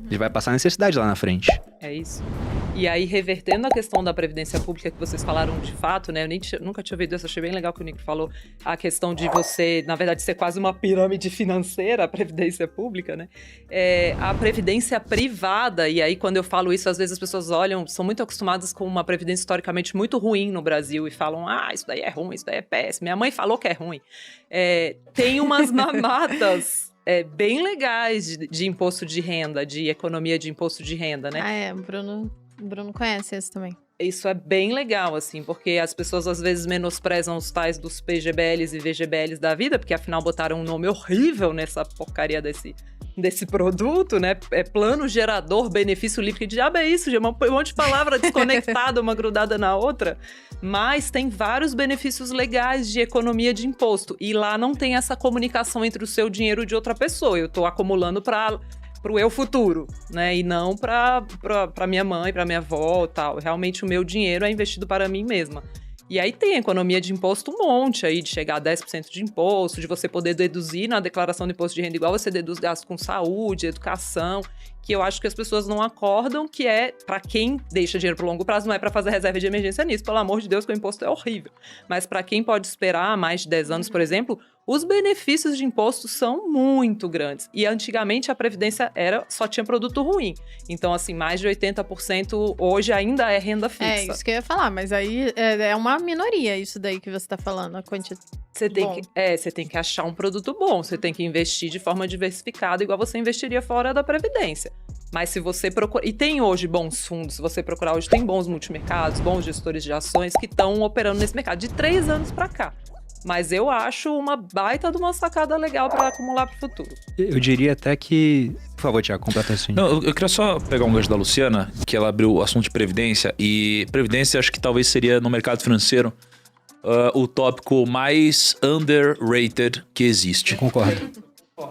Ele vai passar necessidade lá na frente. É isso. E aí, revertendo a questão da previdência pública que vocês falaram de fato, né? Eu nunca tinha ouvido isso, achei bem legal que o Nico falou. A questão de você, na verdade, ser quase uma pirâmide financeira, a previdência pública, né? A previdência privada, e aí quando eu falo isso, às vezes as pessoas olham, são muito acostumadas com uma previdência historicamente muito ruim no Brasil e falam, isso daí é ruim, isso daí é péssimo. Minha mãe falou que é ruim. Tem umas mamatas bem legais de imposto de renda, de economia de imposto de renda, né? O Bruno conhece esse também. Isso é bem legal, assim, porque as pessoas às vezes menosprezam os tais dos PGBLs e VGBLs da vida, porque afinal botaram um nome horrível nessa porcaria desse produto, né? Plano gerador, benefício líquido, que diabo é isso? Um monte de palavra desconectada, uma grudada na outra. Mas tem vários benefícios legais de economia de imposto. E lá não tem essa comunicação entre o seu dinheiro e de outra pessoa. Eu tô acumulando pro eu futuro, né? E não pra minha mãe, pra minha avó e tal. Realmente o meu dinheiro é investido para mim mesma. E aí tem a economia de imposto um monte aí, de chegar a 10% de imposto, de você poder deduzir na declaração do imposto de renda igual você deduz gastos com saúde, educação, que eu acho que as pessoas não acordam, que é para quem deixa dinheiro pro longo prazo, não é para fazer reserva de emergência nisso, pelo amor de Deus, que o imposto é horrível. Mas para quem pode esperar mais de 10 anos, por exemplo, os benefícios de imposto são muito grandes. E antigamente a Previdência só tinha produto ruim. Então, assim, mais de 80% hoje ainda é renda fixa. É isso que eu ia falar, mas aí é uma minoria isso daí que você tá falando, a quantidade. Você tem que achar um produto bom, você tem que investir de forma diversificada, igual você investiria fora da Previdência. Mas se você procurar... E tem hoje bons fundos, se você procurar hoje, tem bons multimercados, bons gestores de ações que estão operando nesse mercado de 3 anos para cá. Mas eu acho uma baita de uma sacada legal para acumular para o futuro. Eu diria até que... Por favor, Thiago, completa assim. Não, eu queria só pegar um gancho da Luciana, que ela abriu o assunto de Previdência. E Previdência acho que talvez seria no mercado financeiro o tópico mais underrated que existe. Eu concordo.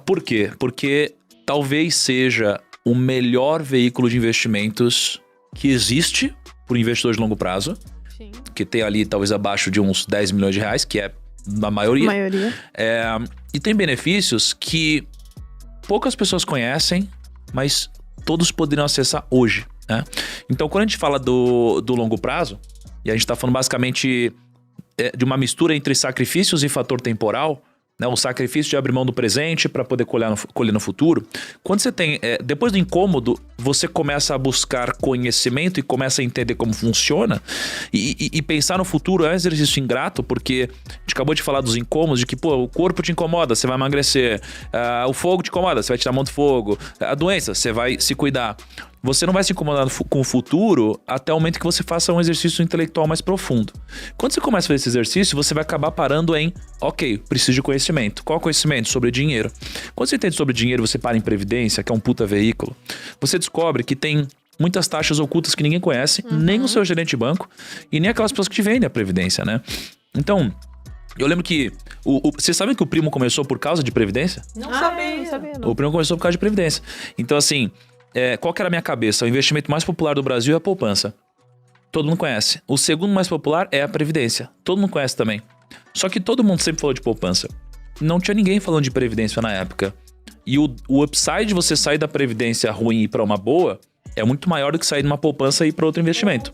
Por quê? Porque talvez seja o melhor veículo de investimentos que existe para o investidor de longo prazo. Sim. Que tem ali talvez abaixo de uns 10 milhões de reais, que é na maioria. E tem benefícios que poucas pessoas conhecem, mas todos poderiam acessar hoje, né? Então, quando a gente fala do longo prazo, e a gente está falando basicamente de uma mistura entre sacrifícios e fator temporal, né? O sacrifício de abrir mão do presente para poder colher no futuro. Quando você tem... depois do incômodo, você começa a buscar conhecimento e começa a entender como funciona. E pensar no futuro é um exercício ingrato, porque a gente acabou de falar dos incômodos, de que o corpo te incomoda, você vai emagrecer. O fogo te incomoda, você vai tirar a mão do fogo. A doença, você vai se cuidar. Você não vai se incomodar com o futuro até o momento que você faça um exercício intelectual mais profundo. Quando você começa a fazer esse exercício, você vai acabar parando em, ok, preciso de conhecimento. Qual conhecimento? Sobre dinheiro. Quando você entende sobre dinheiro, você para em previdência, que é um puta veículo, você descobre que tem muitas taxas ocultas que ninguém conhece, nem o seu gerente de banco e nem aquelas pessoas que te vendem a previdência, né? Então, eu lembro que... Vocês sabem que o primo começou por causa de previdência? Não sabia. Não. O primo começou por causa de previdência. Então, assim... qual que era a minha cabeça? O investimento mais popular do Brasil é a poupança. Todo mundo conhece. O segundo mais popular é a previdência. Todo mundo conhece também. Só que todo mundo sempre falou de poupança. Não tinha ninguém falando de previdência na época. E o upside de você sair da previdência ruim e ir para uma boa é muito maior do que sair de uma poupança e ir para outro investimento.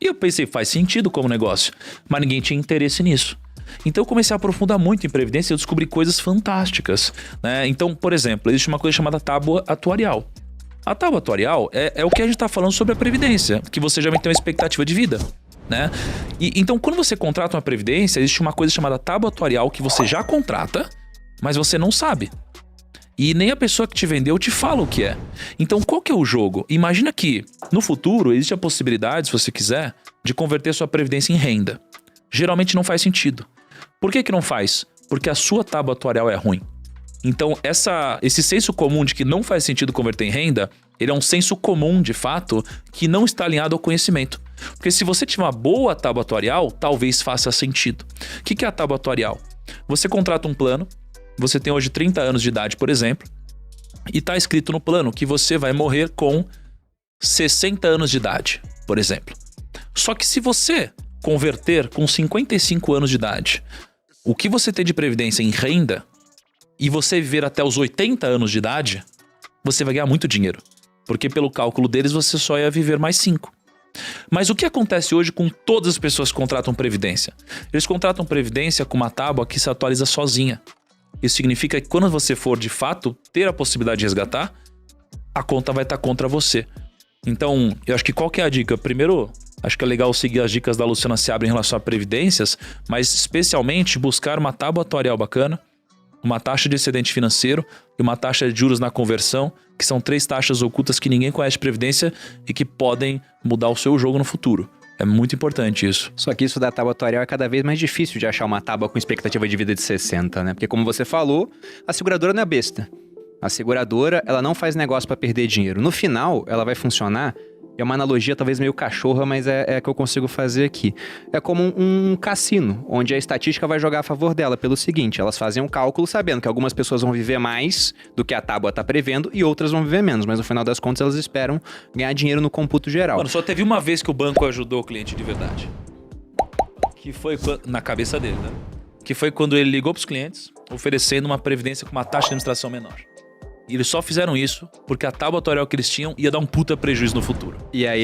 E eu pensei, faz sentido como negócio. Mas ninguém tinha interesse nisso. Então eu comecei a aprofundar muito em previdência e eu descobri coisas fantásticas, né? Então, por exemplo, existe uma coisa chamada tábua atuarial. A tábua atuarial é o que a gente está falando sobre a previdência, que você já vai ter uma expectativa de vida, né? Então, quando você contrata uma previdência, existe uma coisa chamada tábua atuarial que você já contrata, mas você não sabe. E nem a pessoa que te vendeu te fala o que é. Então, qual que é o jogo? Imagina que, no futuro, existe a possibilidade, se você quiser, de converter sua previdência em renda. Geralmente não faz sentido. Por que não faz? Porque a sua tábua atuarial é ruim. Então, esse senso comum de que não faz sentido converter em renda, ele é um senso comum, de fato, que não está alinhado ao conhecimento. Porque se você tiver uma boa tábua atuarial, talvez faça sentido. O que é a tábua atuarial? Você contrata um plano, você tem hoje 30 anos de idade, por exemplo, e está escrito no plano que você vai morrer com 60 anos de idade, por exemplo. Só que se você converter com 55 anos de idade, o que você tem de previdência em renda, e você viver até os 80 anos de idade, você vai ganhar muito dinheiro. Porque pelo cálculo deles, você só ia viver mais 5. Mas o que acontece hoje com todas as pessoas que contratam previdência? Eles contratam previdência com uma tábua que se atualiza sozinha. Isso significa que quando você for, de fato, ter a possibilidade de resgatar, a conta vai estar contra você. Então, eu acho que qual que é a dica? Primeiro, acho que é legal seguir as dicas da Luciana Seabra em relação a previdências, mas especialmente buscar uma tábua atuarial bacana, uma taxa de excedente financeiro e uma taxa de juros na conversão, que são 3 taxas ocultas que ninguém conhece de previdência e que podem mudar o seu jogo no futuro. É muito importante isso. Só que isso da tábua atuarial é cada vez mais difícil de achar uma tábua com expectativa de vida de 60, né? Porque como você falou, a seguradora não é besta. A seguradora, ela não faz negócio pra perder dinheiro. No final, ela vai funcionar. É uma analogia talvez meio cachorra, mas é que eu consigo fazer aqui. É como um cassino, onde a estatística vai jogar a favor dela pelo seguinte: elas fazem um cálculo sabendo que algumas pessoas vão viver mais do que a tábua tá prevendo e outras vão viver menos, mas no final das contas elas esperam ganhar dinheiro no cômputo geral. Mano, só teve uma vez que o banco ajudou o cliente de verdade. Que foi na cabeça dele, né? Que foi quando ele ligou pros clientes, oferecendo uma previdência com uma taxa de administração menor. E eles só fizeram isso porque a tábua atuarial que eles tinham ia dar um puta prejuízo no futuro. E aí